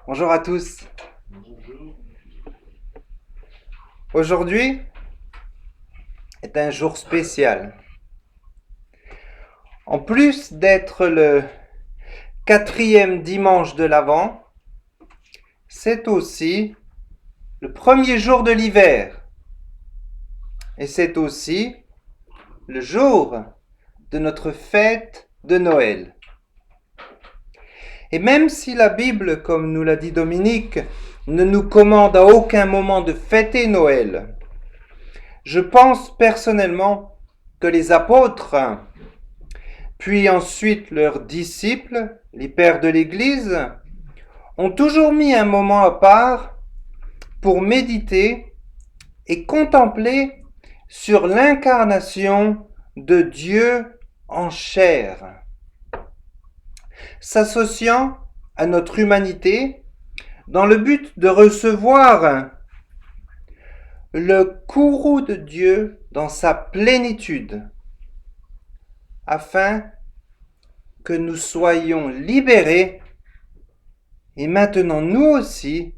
Bonjour à tous. Aujourd'hui est un jour spécial. En plus d'être le 4e dimanche de l'Avent, c'est aussi le premier jour de l'hiver. Et c'est aussi le jour de notre fête de Noël. Et même si la Bible, comme nous l'a dit Dominique, ne nous commande à aucun moment de fêter Noël, je pense personnellement que les apôtres, puis ensuite leurs disciples, les pères de l'Église, ont toujours mis un moment à part pour méditer et contempler sur l'incarnation de Dieu en chair. S'associant à notre humanité dans le but de recevoir le courroux de Dieu dans sa plénitude, afin que nous soyons libérés et maintenant nous aussi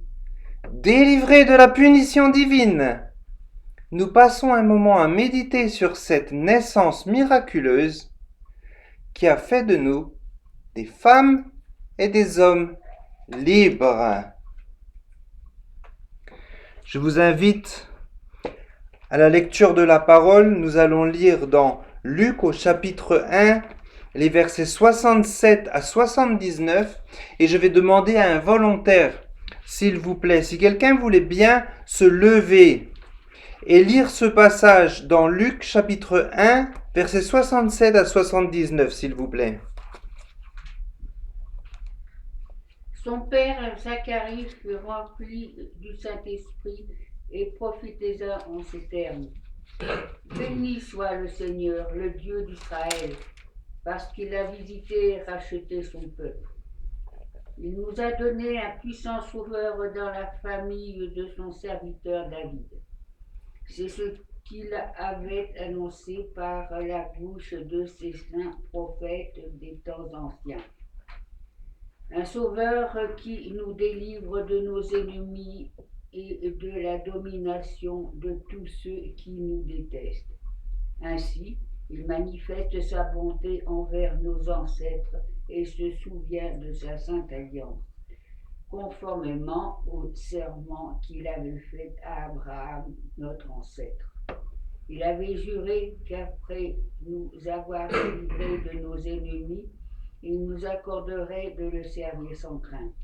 délivrés de la punition divine. Nous passons un moment à méditer sur cette naissance miraculeuse qui a fait de nous des femmes et des hommes libres. Je vous invite à la lecture de la parole. Nous allons lire dans Luc au chapitre 1, les versets 67 à 79, et je vais demander à un volontaire, s'il vous plaît, si quelqu'un voulait bien se lever et lire ce passage dans Luc chapitre 1, versets 67 à 79, s'il vous plaît. Son père Zacharie fut rempli du Saint-Esprit et prophétisa en ces termes. Béni soit le Seigneur, le Dieu d'Israël, parce qu'il a visité et racheté son peuple. Il nous a donné un puissant sauveur dans la famille de son serviteur David. C'est ce qu'il avait annoncé par la bouche de ses saints prophètes des temps anciens. Un sauveur qui nous délivre de nos ennemis et de la domination de tous ceux qui nous détestent. Ainsi, il manifeste sa bonté envers nos ancêtres et se souvient de sa sainte alliance, conformément au serment qu'il avait fait à Abraham, notre ancêtre. Il avait juré qu'après nous avoir délivrés de nos ennemis, il nous accorderait de le servir sans crainte,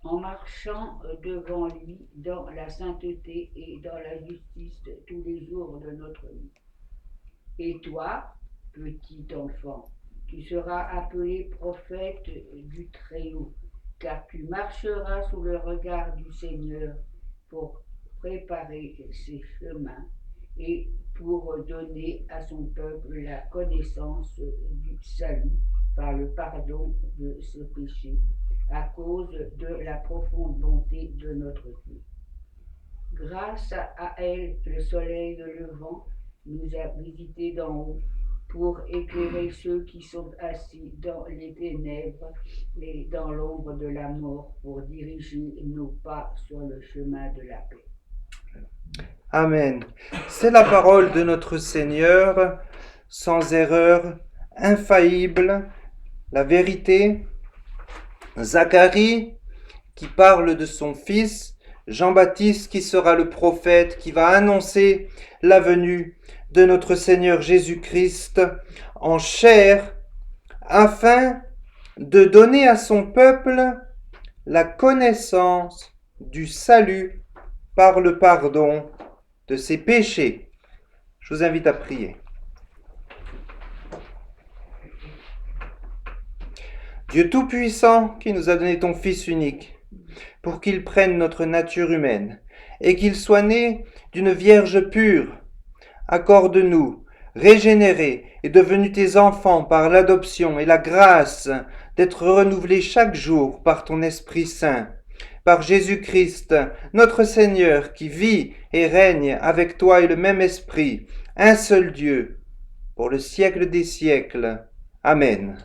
en marchant devant lui dans la sainteté et dans la justice tous les jours de notre vie. Et toi, petit enfant, tu seras appelé prophète du Très-Haut, car tu marcheras sous le regard du Seigneur pour préparer ses chemins et pour donner à son peuple la connaissance du salut par le pardon de ses péchés, à cause de la profonde bonté de notre Dieu. Grâce à elle, le soleil levant nous a visités d'en haut pour éclairer ceux qui sont assis dans les ténèbres et dans l'ombre de la mort, pour diriger nos pas sur le chemin de la paix. Amen. C'est la parole de notre Seigneur, sans erreur, infaillible, la vérité. Zacharie qui parle de son fils, Jean-Baptiste qui sera le prophète, qui va annoncer la venue de notre Seigneur Jésus-Christ en chair, afin de donner à son peuple la connaissance du salut par le pardon de ses péchés. Je vous invite à prier. Dieu Tout-Puissant, qui nous a donné ton Fils unique, pour qu'il prenne notre nature humaine, et qu'il soit né d'une Vierge pure, accorde-nous, régénérés et devenus tes enfants par l'adoption et la grâce d'être renouvelés chaque jour par ton Esprit Saint, par Jésus-Christ, notre Seigneur, qui vit et règne avec toi et le même Esprit, un seul Dieu, pour le siècle des siècles. Amen.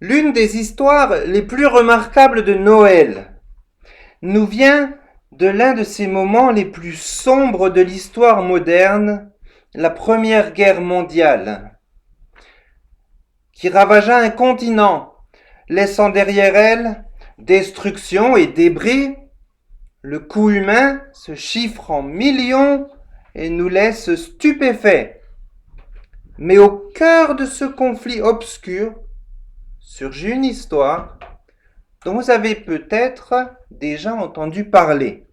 L'une des histoires les plus remarquables de Noël nous vient de l'un de ces moments les plus sombres de l'histoire moderne, la Première Guerre mondiale, qui ravagea un continent, laissant derrière elle destruction et débris. Le coût humain se chiffre en millions et nous laisse stupéfaits. Mais au cœur de ce conflit obscur surgit une histoire dont vous avez peut-être déjà entendu parler.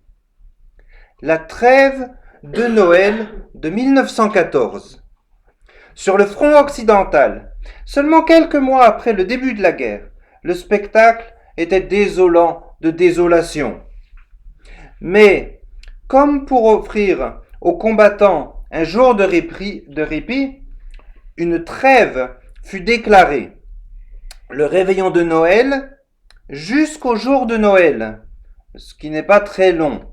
La trêve de Noël de 1914. Sur le front occidental, seulement quelques mois après le début de la guerre, le spectacle était désolant de désolation. Mais, comme pour offrir aux combattants un jour de répit, une trêve fut déclarée. Le réveillon de Noël jusqu'au jour de Noël, ce qui n'est pas très long.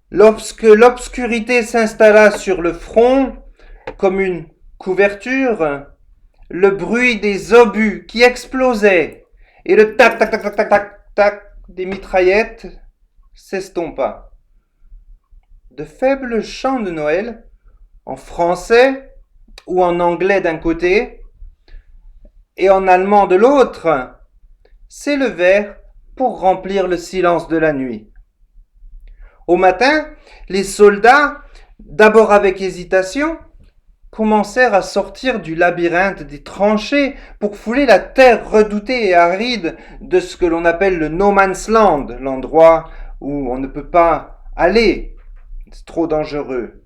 Lorsque l'obscurité s'installa sur le front comme une couverture, le bruit des obus qui explosaient et le tac tac tac tac tac tac tac des mitraillettes s'estompa. De faibles chants de Noël, en français ou en anglais d'un côté et en allemand de l'autre, s'élevèrent pour remplir le silence de la nuit. Au matin, les soldats, d'abord avec hésitation, commencèrent à sortir du labyrinthe des tranchées pour fouler la terre redoutée et aride de ce que l'on appelle le no man's land, l'endroit où on ne peut pas aller, c'est trop dangereux.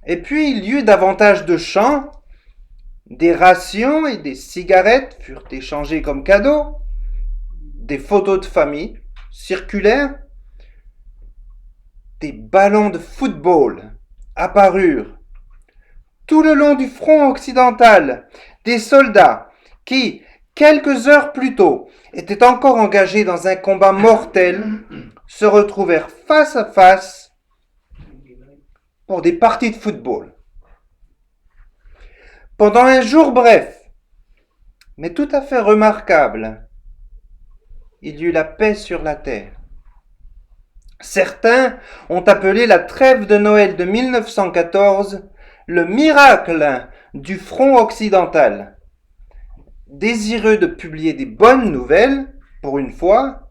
Et puis il y eut davantage de chants, des rations et des cigarettes furent échangées comme cadeaux, des photos de famille circulèrent, des ballons de football apparurent. Tout le long du front occidental, des soldats qui, quelques heures plus tôt, étaient encore engagés dans un combat mortel, se retrouvèrent face à face pour des parties de football. Pendant un jour bref, mais tout à fait remarquable, il y eut la paix sur la terre. Certains ont appelé la trêve de Noël de 1914 le miracle du front occidental. Désireux de publier des bonnes nouvelles, pour une fois,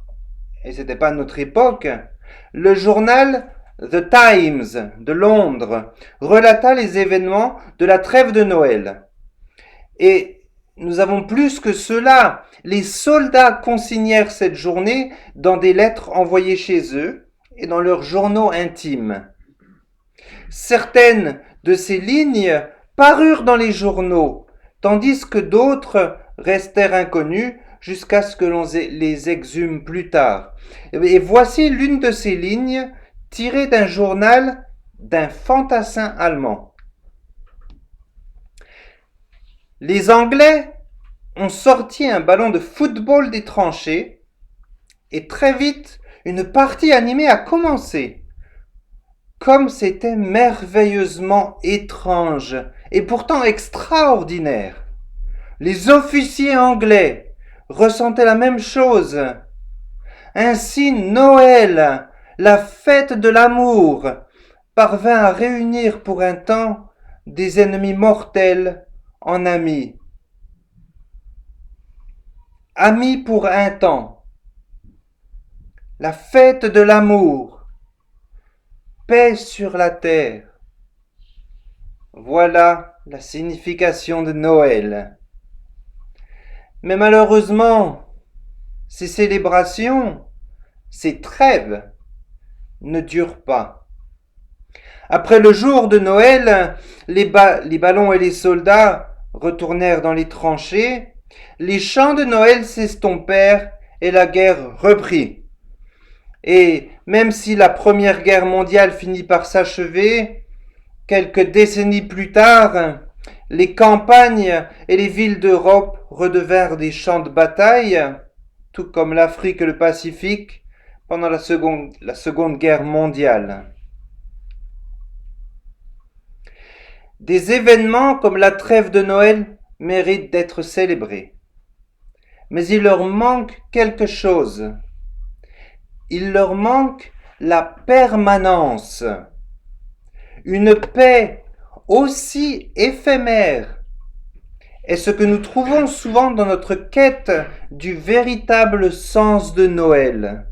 et ce n'était pas notre époque, le journal The Times de Londres relata les événements de la trêve de Noël. Et nous avons plus que cela. Les soldats consignèrent cette journée dans des lettres envoyées chez eux et dans leurs journaux intimes. Certaines de ces lignes parurent dans les journaux, tandis que d'autres restèrent inconnues jusqu'à ce que l'on les exhume plus tard. Et voici l'une de ces lignes tirée d'un journal d'un fantassin allemand. Les Anglais ont sorti un ballon de football des tranchées et très vite, une partie animée a commencé. Comme c'était merveilleusement étrange et pourtant extraordinaire. Les officiers anglais ressentaient la même chose. Ainsi, Noël, la fête de l'amour, parvint à réunir pour un temps des ennemis mortels en amis. Amis pour un temps. La fête de l'amour. Paix sur la terre. Voilà la signification de Noël. Mais malheureusement, ces célébrations, ces trêves ne durent pas. Après le jour de Noël, les ballons et les soldats retournèrent dans les tranchées, les chants de Noël s'estompèrent et la guerre reprit. Et même si la Première Guerre mondiale finit par s'achever, quelques décennies plus tard, les campagnes et les villes d'Europe redevinrent des champs de bataille, tout comme l'Afrique et le Pacifique pendant la Seconde Guerre mondiale. Des événements comme la trêve de Noël méritent d'être célébrés. Mais il leur manque quelque chose. Il leur manque la permanence. Une paix aussi éphémère est ce que nous trouvons souvent dans notre quête du véritable sens de Noël.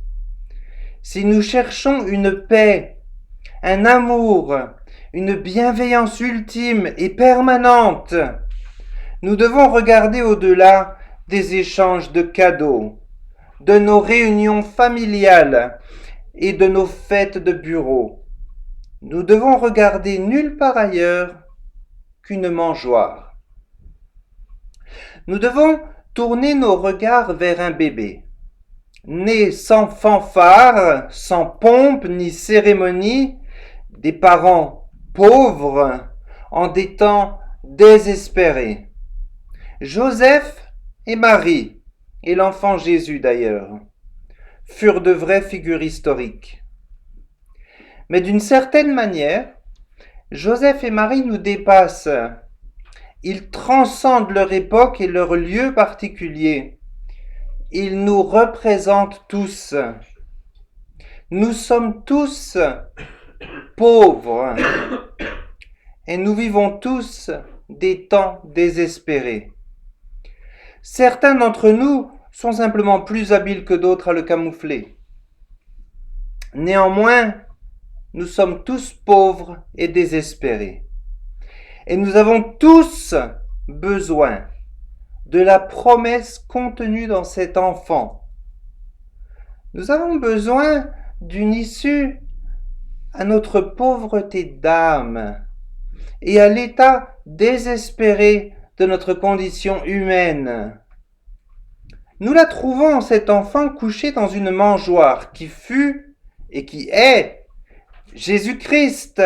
Si nous cherchons une paix, un amour, une bienveillance ultime et permanente, nous devons regarder au-delà des échanges de cadeaux, de nos réunions familiales et de nos fêtes de bureau. Nous devons regarder nulle part ailleurs qu'une mangeoire. Nous devons tourner nos regards vers un bébé, né sans fanfare, sans pompe ni cérémonie, des parents pauvres en des temps désespérés. Joseph et Marie, et l'enfant Jésus d'ailleurs, furent de vraies figures historiques. Mais d'une certaine manière, Joseph et Marie nous dépassent. Ils transcendent leur époque et leur lieu particulier. Ils nous représentent tous. Nous sommes tous pauvres et nous vivons tous des temps désespérés. Certains d'entre nous sont simplement plus habiles que d'autres à le camoufler. Néanmoins, nous sommes tous pauvres et désespérés. Et nous avons tous besoin de la promesse contenue dans cet enfant. Nous avons besoin d'une issue à notre pauvreté d'âme et à l'état désespéré de notre condition humaine. Nous la trouvons, cet enfant, couché dans une mangeoire qui fut et qui est Jésus-Christ,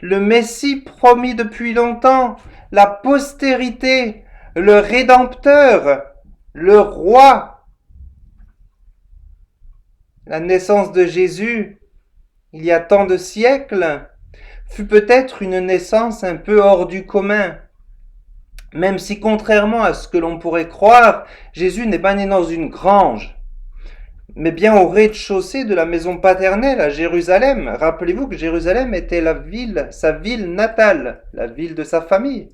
le Messie promis depuis longtemps, la postérité, le Rédempteur, le Roi. La naissance de Jésus, il y a tant de siècles, fut peut-être une naissance un peu hors du commun. Même si, contrairement à ce que l'on pourrait croire, Jésus n'est pas né dans une grange, mais bien au rez-de-chaussée de la maison paternelle à Jérusalem. Rappelez-vous que Jérusalem était sa ville natale, la ville de sa famille.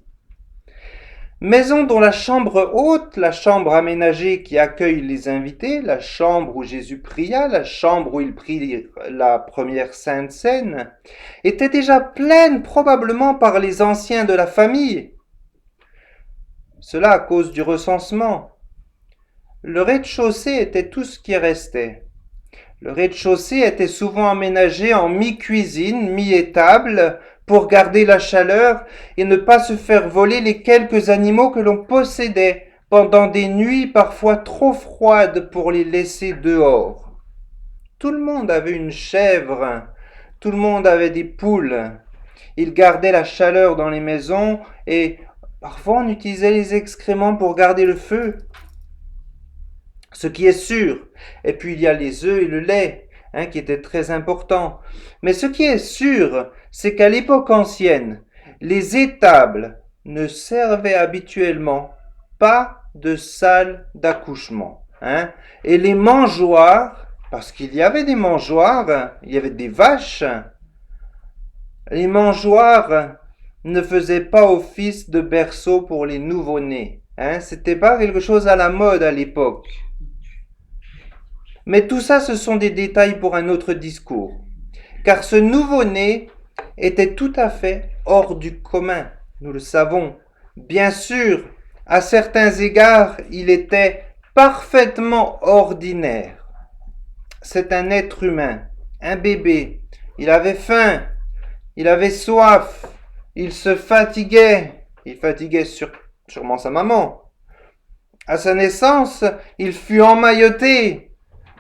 Maison dont la chambre haute, la chambre aménagée qui accueille les invités, la chambre où Jésus pria, la chambre où il prit la première Sainte Seine, était déjà pleine probablement par les anciens de la famille. Cela à cause du recensement. Le rez-de-chaussée était tout ce qui restait. Le rez-de-chaussée était souvent aménagé en mi-cuisine, mi-étable, pour garder la chaleur et ne pas se faire voler les quelques animaux que l'on possédait pendant des nuits parfois trop froides pour les laisser dehors. Tout le monde avait une chèvre, tout le monde avait des poules. Ils gardaient la chaleur dans les maisons et parfois on utilisait les excréments pour garder le feu. Ce qui est sûr. Et puis il y a les œufs et le lait, qui étaient très importants. Mais ce qui est sûr, c'est qu'à l'époque ancienne, les étables ne servaient habituellement pas de salle d'accouchement. Et les mangeoires, parce qu'il y avait des mangeoires, il y avait des vaches, les mangeoires ne faisaient pas office de berceau pour les nouveau-nés. C'était pas quelque chose à la mode à l'époque. Mais tout ça, ce sont des détails pour un autre discours. Car ce nouveau-né était tout à fait hors du commun, nous le savons. Bien sûr, à certains égards, il était parfaitement ordinaire. C'est un être humain, un bébé. Il avait faim, il avait soif, il se fatiguait. Il fatiguait sûrement sa maman. À sa naissance, il fut emmailloté,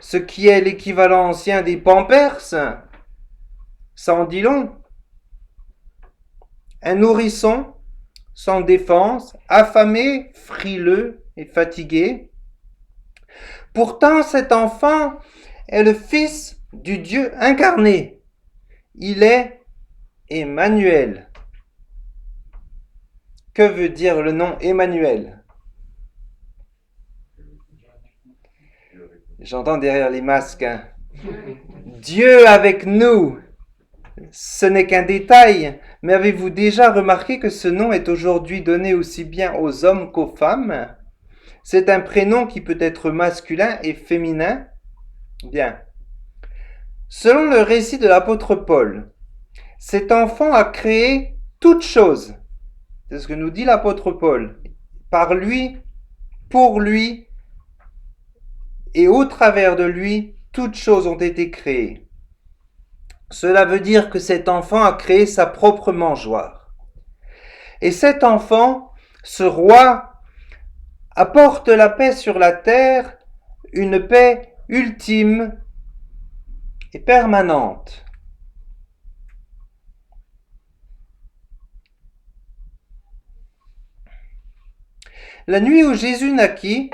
ce qui est l'équivalent ancien des pampers. Ça en dit long. Un nourrisson, sans défense, affamé, frileux et fatigué. Pourtant, cet enfant est le Fils du Dieu incarné. Il est Emmanuel. que veut dire le nom Emmanuel? J'entends derrière les masques, hein. Dieu avec nous. Ce n'est qu'un détail, mais avez-vous déjà remarqué que ce nom est aujourd'hui donné aussi bien aux hommes qu'aux femmes? C'est un prénom qui peut être masculin et féminin. Bien. Selon le récit de l'apôtre Paul, cet enfant a créé toutes choses. C'est ce que nous dit l'apôtre Paul. Par lui, pour lui et au travers de lui, toutes choses ont été créées. Cela veut dire que cet enfant a créé sa propre mangeoire. Et cet enfant, ce roi, apporte la paix sur la terre, une paix ultime et permanente. La nuit où Jésus naquit,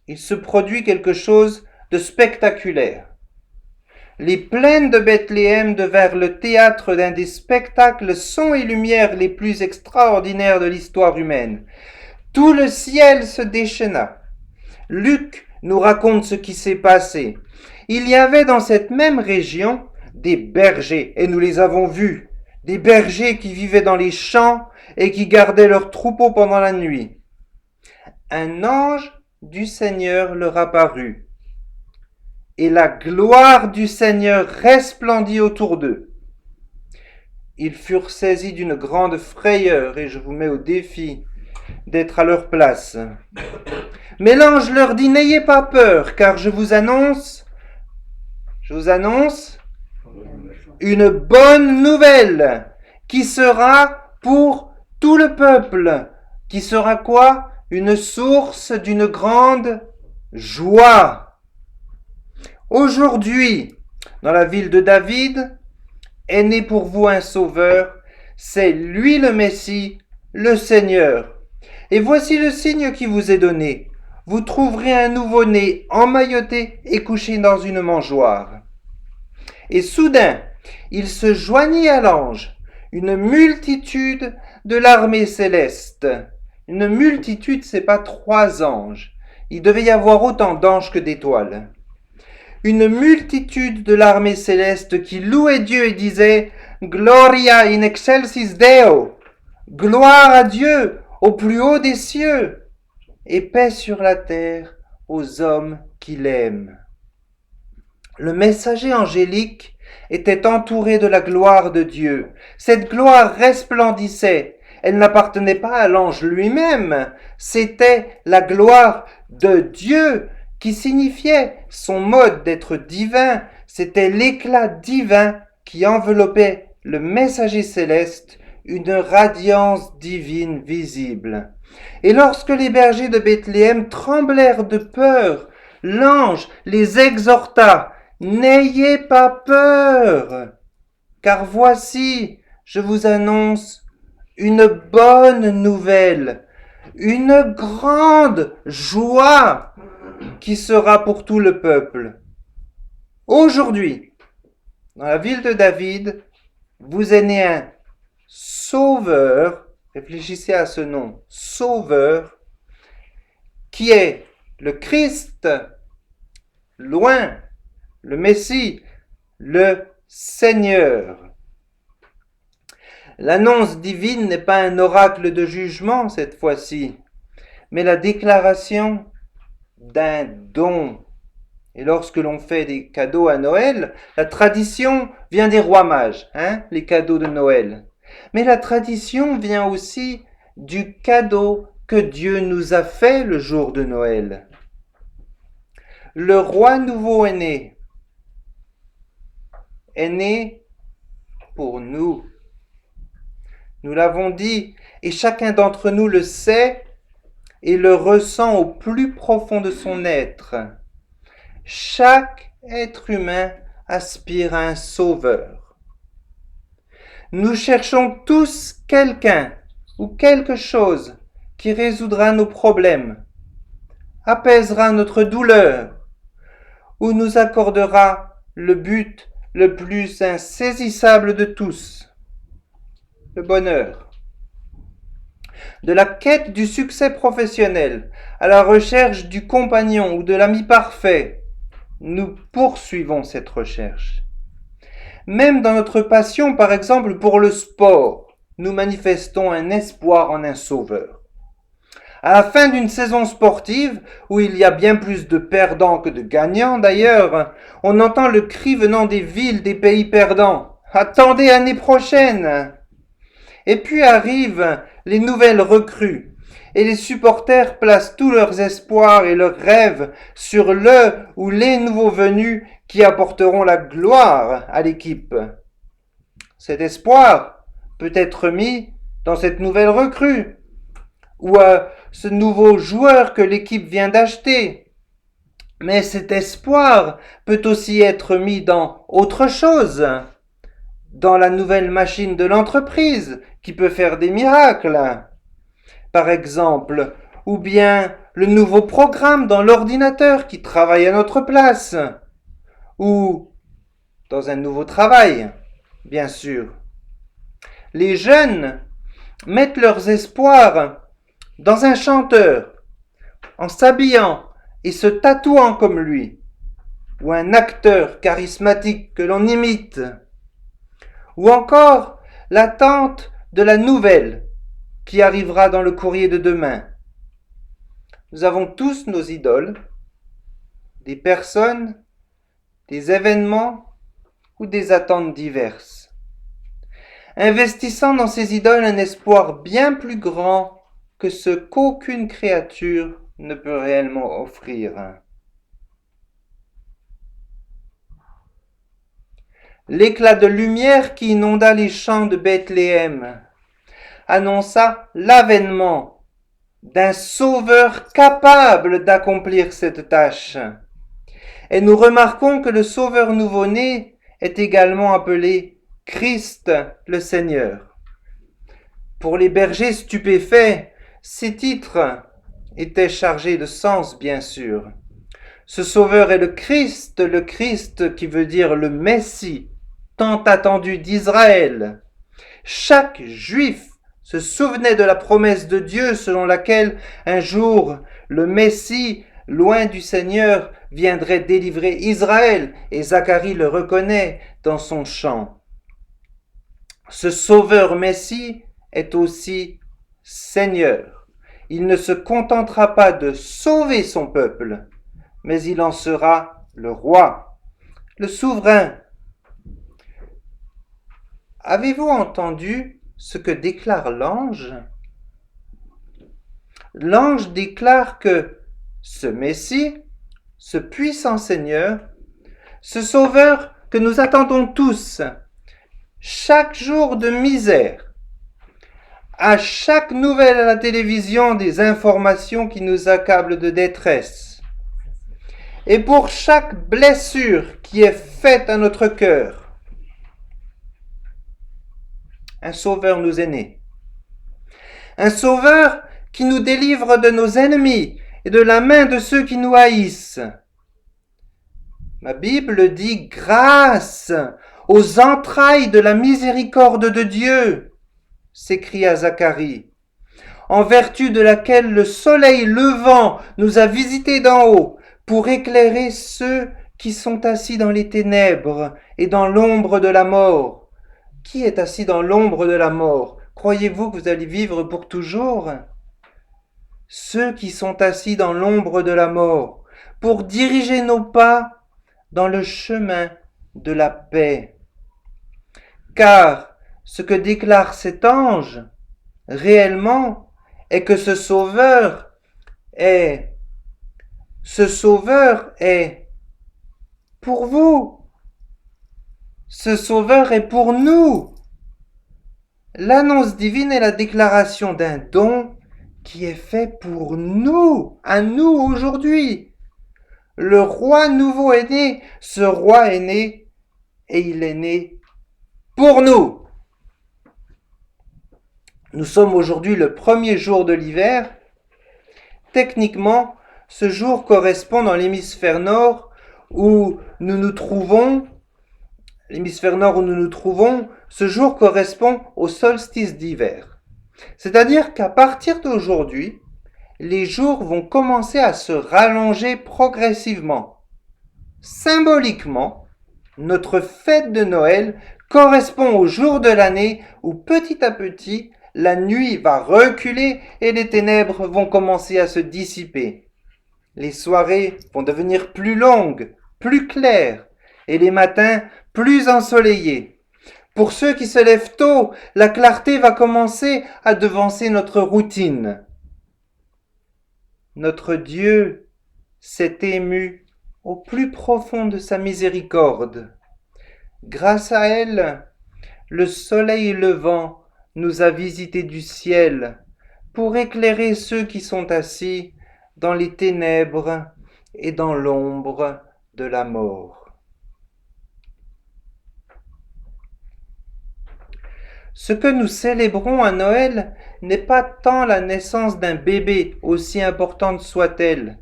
il se produit quelque chose de spectaculaire. Les plaines de Bethléem devinrent le théâtre d'un des spectacles son et lumière les plus extraordinaires de l'histoire humaine. Tout le ciel se déchaîna. Luc nous raconte ce qui s'est passé. Il y avait dans cette même région des bergers, et nous les avons vus, des bergers qui vivaient dans les champs et qui gardaient leurs troupeaux pendant la nuit. Un ange du Seigneur leur apparut, et la gloire du Seigneur resplendit autour d'eux. Ils furent saisis d'une grande frayeur, et je vous mets au défi d'être à leur place. Mais l'ange leur dit, n'ayez pas peur, car je vous annonce une bonne nouvelle qui sera pour tout le peuple. Qui sera quoi? Une source d'une grande joie. Aujourd'hui, dans la ville de David, est né pour vous un sauveur. C'est lui le Messie, le Seigneur. Et voici le signe qui vous est donné. Vous trouverez un nouveau-né emmailloté et couché dans une mangeoire. Et soudain, il se joignit à l'ange, une multitude de l'armée céleste. Une multitude, c'est pas 3 anges. Il devait y avoir autant d'anges que d'étoiles. Une multitude de l'armée céleste qui louait Dieu et disait « Gloria in excelsis Deo » « Gloire à Dieu au plus haut des cieux » et paix sur la terre aux hommes qui l'aiment. Le messager angélique était entouré de la gloire de Dieu. Cette gloire resplendissait. Elle n'appartenait pas à l'ange lui-même. C'était la gloire de Dieu qui signifiait son mode d'être divin. C'était l'éclat divin qui enveloppait le messager céleste, une radiance divine visible. Et lorsque les bergers de Bethléem tremblèrent de peur, l'ange les exhorta, « N'ayez pas peur, car voici, je vous annonce une bonne nouvelle, une grande joie qui sera pour tout le peuple. Aujourd'hui, dans la ville de David, vous est né un Sauveur, réfléchissez à ce nom, Sauveur, qui est le Christ, loin, le Messie, le Seigneur. L'annonce divine n'est pas un oracle de jugement cette fois-ci, mais la déclaration d'un don. Et lorsque l'on fait des cadeaux à Noël, la tradition vient des rois mages, les cadeaux de Noël. Mais la tradition vient aussi du cadeau que Dieu nous a fait le jour de Noël. Le roi nouveau est né pour nous. Nous l'avons dit, et chacun d'entre nous le sait et le ressent au plus profond de son être. Chaque être humain aspire à un sauveur. Nous cherchons tous quelqu'un ou quelque chose qui résoudra nos problèmes, apaisera notre douleur ou nous accordera le but le plus insaisissable de tous, le bonheur. de la quête du succès professionnel, à la recherche du compagnon ou de l'ami parfait, nous poursuivons cette recherche. Même dans notre passion, par exemple, pour le sport, nous manifestons un espoir en un sauveur. À la fin d'une saison sportive, où il y a bien plus de perdants que de gagnants d'ailleurs, on entend le cri venant des villes des pays perdants. Attendez l'année prochaine! Et puis arrivent les nouvelles recrues, et les supporters placent tous leurs espoirs et leurs rêves sur le ou les nouveaux venus qui apporteront la gloire à l'équipe. Cet espoir peut être mis dans cette nouvelle recrue, ou à ce nouveau joueur que l'équipe vient d'acheter. Mais cet espoir peut aussi être mis dans autre chose, dans la nouvelle machine de l'entreprise qui peut faire des miracles, par exemple, ou bien le nouveau programme dans l'ordinateur qui travaille à notre place, ou dans un nouveau travail, bien sûr. Les jeunes mettent leurs espoirs dans un chanteur, en s'habillant et se tatouant comme lui, ou un acteur charismatique que l'on imite, ou encore l'attente de la nouvelle qui arrivera dans le courrier de demain. Nous avons tous nos idoles, des personnes, des événements ou des attentes diverses, investissant dans ces idoles un espoir bien plus grand que ce qu'aucune créature ne peut réellement offrir. L'éclat de lumière qui inonda les champs de Bethléem annonça l'avènement d'un sauveur capable d'accomplir cette tâche. Et nous remarquons que le sauveur nouveau-né est également appelé Christ le Seigneur. Pour les bergers stupéfaits, ces titres étaient chargés de sens, bien sûr. Ce sauveur est le Christ qui veut dire le Messie, tant attendu d'Israël. Chaque juif se souvenait de la promesse de Dieu selon laquelle un jour le Messie, loin du Seigneur, viendrait délivrer Israël, et Zacharie le reconnaît dans son chant. Ce sauveur Messie est aussi Seigneur. Il ne se contentera pas de sauver son peuple, mais il en sera le roi, le souverain. Avez-vous entendu ce que déclare l'ange? L'ange déclare que ce Messie, ce puissant Seigneur, ce Sauveur que nous attendons tous, chaque jour de misère, à chaque nouvelle à la télévision des informations qui nous accablent de détresse, et pour chaque blessure qui est faite à notre cœur, un Sauveur nous est né. Un Sauveur qui nous délivre de nos ennemis et de la main de ceux qui nous haïssent. Ma Bible dit grâce aux entrailles de la miséricorde de Dieu, s'écria Zacharie, en vertu de laquelle le soleil levant nous a visités d'en haut pour éclairer ceux qui sont assis dans les ténèbres et dans l'ombre de la mort. Qui est assis dans l'ombre de la mort? Croyez-vous que vous allez vivre pour toujours? Ceux qui sont assis dans l'ombre de la mort, pour diriger nos pas dans le chemin de la paix. Car ce que déclare cet ange, réellement, est que ce Sauveur est pour vous. Ce Sauveur est pour nous. L'annonce divine est la déclaration d'un don qui est fait pour nous, à nous aujourd'hui. Le roi nouveau est né, ce roi est né, et il est né pour nous. Nous sommes aujourd'hui le premier jour de l'hiver. Techniquement, ce jour correspond dans l'hémisphère nord où nous nous trouvons. Ce jour correspond au solstice d'hiver. C'est-à-dire qu'à partir d'aujourd'hui, les jours vont commencer à se rallonger progressivement. Symboliquement, notre fête de Noël correspond au jour de l'année où petit à petit, la nuit va reculer et les ténèbres vont commencer à se dissiper. Les soirées vont devenir plus longues, plus claires, et les matins plus ensoleillés. Pour ceux qui se lèvent tôt, la clarté va commencer à devancer notre routine. Notre Dieu s'est ému au plus profond de sa miséricorde. Grâce à elle, le soleil levant nous a visités du ciel pour éclairer ceux qui sont assis dans les ténèbres et dans l'ombre de la mort. Ce que nous célébrons à Noël n'est pas tant la naissance d'un bébé, aussi importante soit-elle,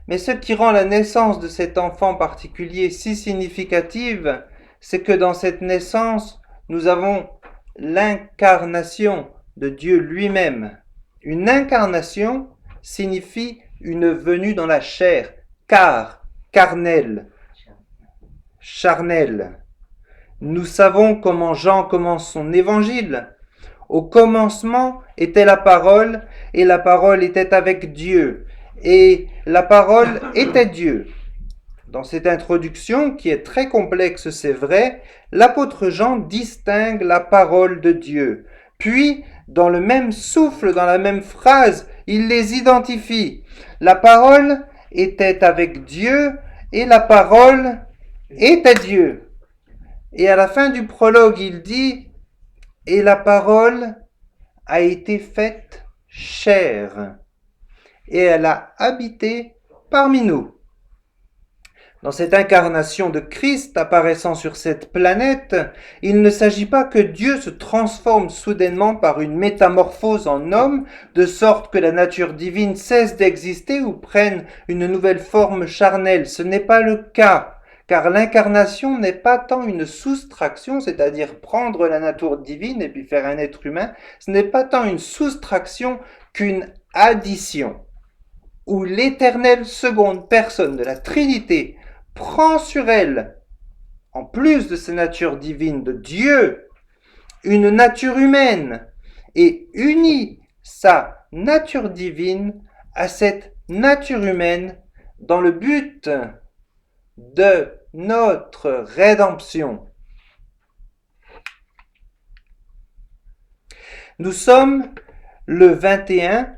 mais ce qui rend la naissance de cet enfant particulier si significative, c'est que dans cette naissance, nous avons l'incarnation de Dieu lui-même. Une incarnation signifie une venue dans la chair, carnel, charnel. Nous savons comment Jean commence son évangile. Au commencement était la parole, et la parole était avec Dieu, et la parole était Dieu. Dans cette introduction, qui est très complexe, c'est vrai, l'apôtre Jean distingue la parole de Dieu. Puis, dans le même souffle, dans la même phrase, il les identifie. La parole était avec Dieu, et la parole était Dieu. Et à la fin du prologue, il dit « Et la parole a été faite chair, et elle a habité parmi nous. » Dans cette incarnation de Christ apparaissant sur cette planète, il ne s'agit pas que Dieu se transforme soudainement par une métamorphose en homme, de sorte que la nature divine cesse d'exister ou prenne une nouvelle forme charnelle. Ce n'est pas le cas. Car l'incarnation n'est pas tant une soustraction, c'est-à-dire prendre la nature divine et puis faire un être humain, ce n'est pas tant une soustraction qu'une addition, où l'éternelle seconde personne de la Trinité prend sur elle, en plus de sa nature divine de Dieu, une nature humaine et unit sa nature divine à cette nature humaine dans le but de notre rédemption. Nous sommes le 21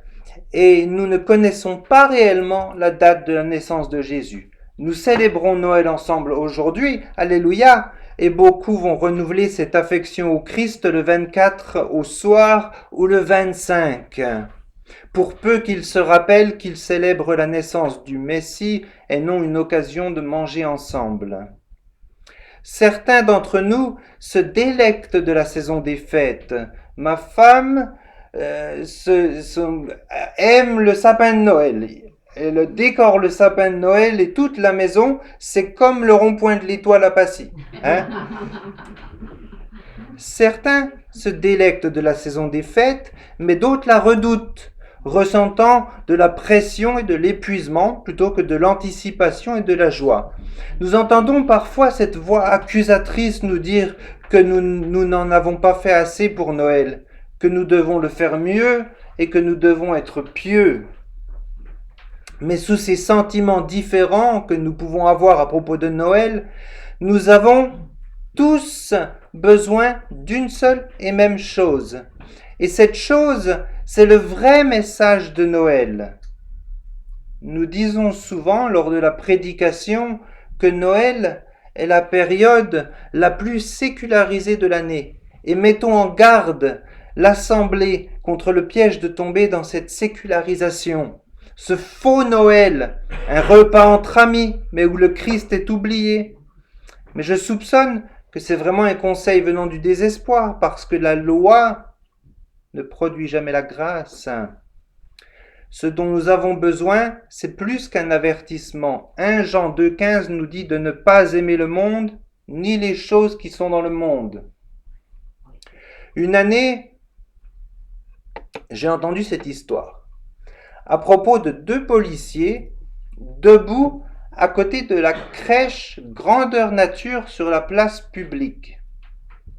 et nous ne connaissons pas réellement la date de la naissance de Jésus. Nous célébrons Noël ensemble aujourd'hui, alléluia, et beaucoup vont renouveler cette affection au Christ le 24 au soir ou le 25. Pour peu qu'ils se rappellent qu'ils célèbrent la naissance du Messie et non une occasion de manger ensemble. Certains d'entre nous se délectent de la saison des fêtes. Ma femme aime le sapin de Noël. Elle décore le sapin de Noël et toute la maison, c'est comme le rond-point de l'Étoile à Passy. Hein? Certains se délectent de la saison des fêtes, mais d'autres la redoutent, ressentant de la pression et de l'épuisement plutôt que de l'anticipation et de la joie. Nous entendons parfois cette voix accusatrice nous dire que nous n'en avons pas fait assez pour Noël, que nous devons le faire mieux et que nous devons être pieux. Mais sous ces sentiments différents que nous pouvons avoir à propos de Noël, nous avons tous besoin d'une seule et même chose. Et cette chose, c'est le vrai message de Noël. Nous disons souvent lors de la prédication que Noël est la période la plus sécularisée de l'année. Et mettons en garde l'Assemblée contre le piège de tomber dans cette sécularisation. Ce faux Noël, un repas entre amis, mais où le Christ est oublié. Mais je soupçonne que c'est vraiment un conseil venant du désespoir, parce que la loi ne produit jamais la grâce. Ce dont nous avons besoin, c'est plus qu'un avertissement. 1 Jean 2,15 nous dit de ne pas aimer le monde, ni les choses qui sont dans le monde. Une année j'ai entendu cette histoire à propos de 2 policiers debout à côté de la crèche grandeur nature sur la place publique.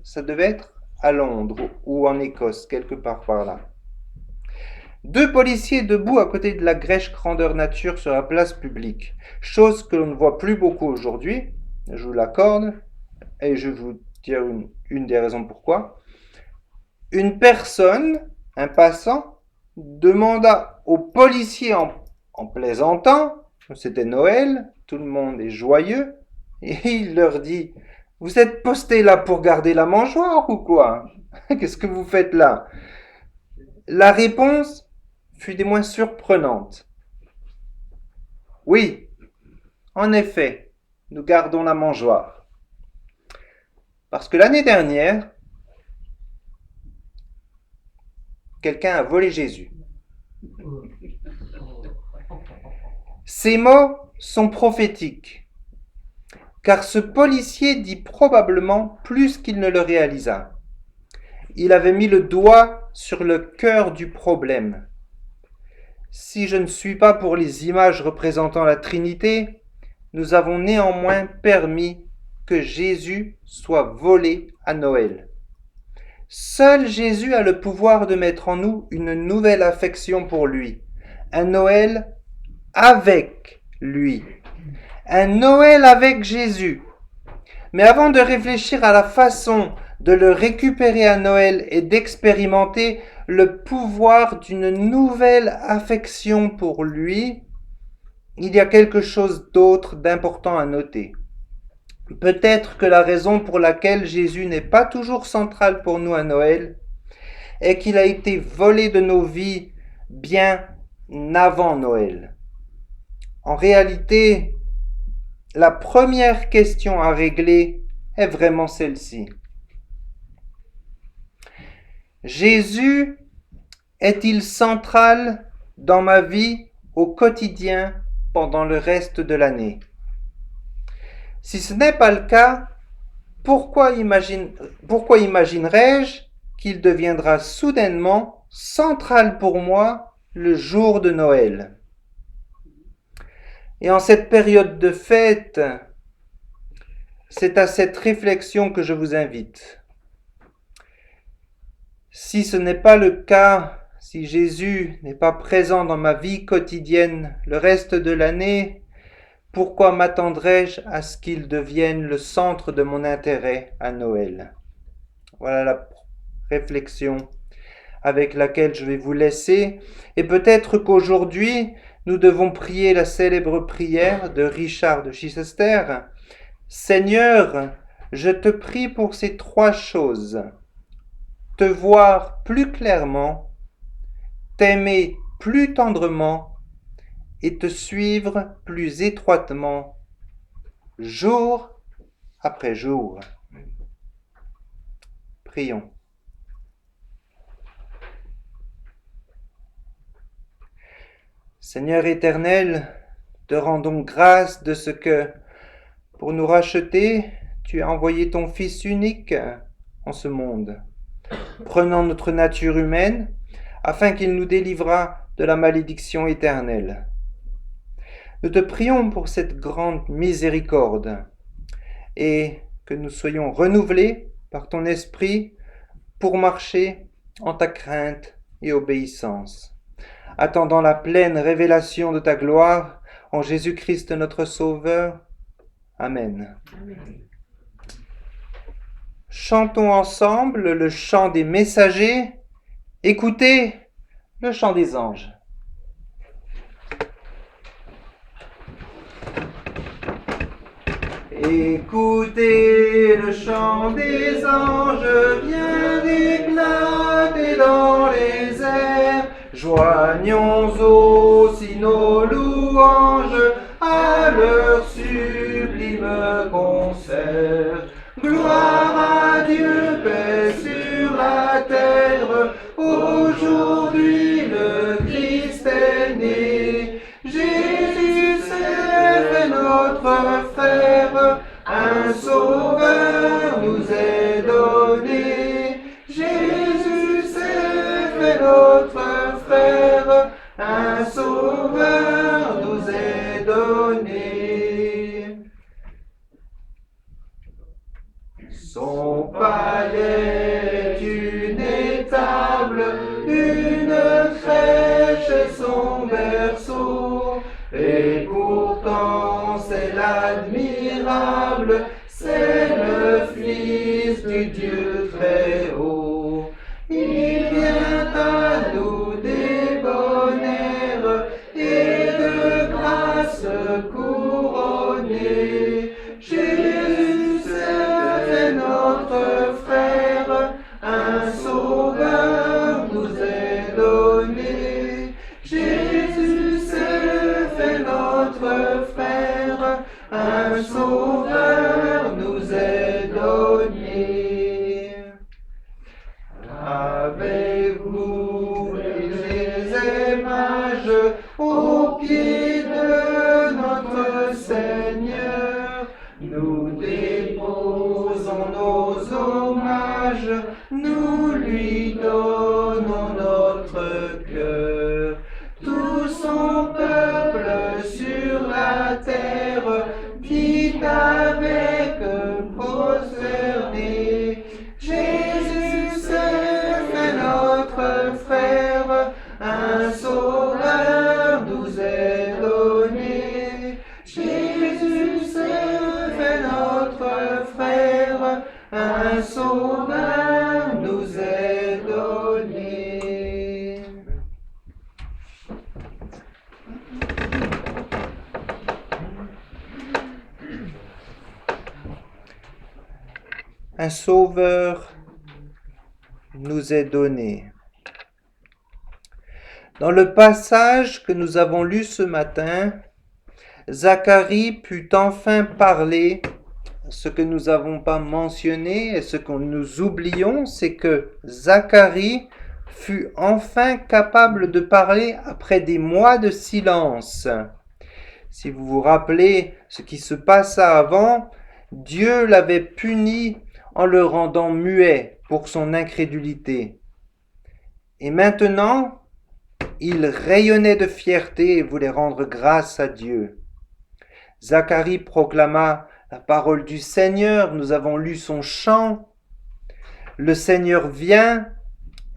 Ça devait être à Londres ou en Écosse, quelque part par là. 2 policiers debout à côté de la crèche grandeur nature sur la place publique. Chose que l'on ne voit plus beaucoup aujourd'hui, je vous l'accorde, et je vais vous dire une des raisons pourquoi. Une personne, un passant, demanda aux policiers en plaisantant, c'était Noël, tout le monde est joyeux, et il leur dit « Vous êtes postés là pour garder la mangeoire ou quoi? Qu'est-ce que vous faites là ?» La réponse fut des moins surprenante. « Oui, en effet, nous gardons la mangeoire. Parce que l'année dernière, quelqu'un a volé Jésus. » Ces mots sont prophétiques, car ce policier dit probablement plus qu'il ne le réalisa. Il avait mis le doigt sur le cœur du problème. Si je ne suis pas pour les images représentant la Trinité, nous avons néanmoins permis que Jésus soit volé à Noël. Seul Jésus a le pouvoir de mettre en nous une nouvelle affection pour lui, un Noël avec lui, un Noël avec Jésus. Mais avant de réfléchir à la façon de le récupérer à Noël et d'expérimenter le pouvoir d'une nouvelle affection pour lui, il y a quelque chose d'autre d'important à noter. Peut-être que la raison pour laquelle Jésus n'est pas toujours central pour nous à Noël est qu'il a été volé de nos vies bien avant Noël. En réalité, la première question à régler est vraiment celle-ci. Jésus est-il central dans ma vie au quotidien pendant le reste de l'année? Si ce n'est pas le cas, pourquoi imaginerais-je qu'il deviendra soudainement central pour moi le jour de Noël? Et en cette période de fête, c'est à cette réflexion que je vous invite. Si ce n'est pas le cas, si Jésus n'est pas présent dans ma vie quotidienne le reste de l'année, pourquoi m'attendrais-je à ce qu'il devienne le centre de mon intérêt à Noël? Voilà la réflexion avec laquelle je vais vous laisser. Et peut-être qu'aujourd'hui, nous devons prier la célèbre prière de Richard de Chichester. Seigneur, je te prie pour ces 3 choses. Te voir plus clairement, t'aimer plus tendrement et te suivre plus étroitement, jour après jour. Prions. Seigneur éternel, te rendons grâce de ce que, pour nous racheter, tu as envoyé ton Fils unique en ce monde, prenant notre nature humaine, afin qu'il nous délivrât de la malédiction éternelle. Nous te prions pour cette grande miséricorde et que nous soyons renouvelés par ton esprit pour marcher en ta crainte et obéissance, attendant la pleine révélation de ta gloire en Jésus-Christ notre Sauveur. Amen. Amen. Chantons ensemble le chant des messagers. Écoutez le chant des anges. Écoutez le chant des anges, vient d'éclater dans les airs. Joignons aussi nos louanges à leur sublime concert. Gloire à Dieu, paix sur la terre, aujourd'hui le Christ est né. Jésus s'est fait notre frère, un sauveur nous est donné. Jésus s'est fait notre donné. Son palais est une étable, une crèche et son berceau, et pourtant c'est l'admirable, c'est le Fils du Dieu très haut. Il vient à nous débonnaires et de grâce couronner. Jésus c'est notre frère, un sauveur nous est donné. Jésus c'est notre frère, un sauveur nous est donné. Avez-vous les images au pied de notre Seigneur? Nous déposons nos hommages, nous lui donnons notre cœur. Tout son peuple sur la terre dit avec prosterné: Jésus c'est notre frère, un sauveur nous est donné. Jésus c'est notre frère, un sauveur nous est donné. Un sauveur nous est donné. Dans le passage que nous avons lu ce matin, Zacharie put enfin parler. Ce que nous n'avons pas mentionné et ce que nous oublions, c'est que Zacharie fut enfin capable de parler après des mois de silence. Si vous vous rappelez ce qui se passa avant, Dieu l'avait puni en le rendant muet pour son incrédulité. Et maintenant, il rayonnait de fierté et voulait rendre grâce à Dieu. Zacharie proclama la parole du Seigneur, nous avons lu son chant. Le Seigneur vient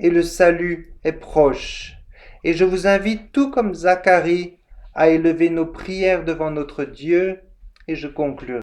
et le salut est proche. Et je vous invite, tout comme Zacharie, à élever nos prières devant notre Dieu, et je conclurai.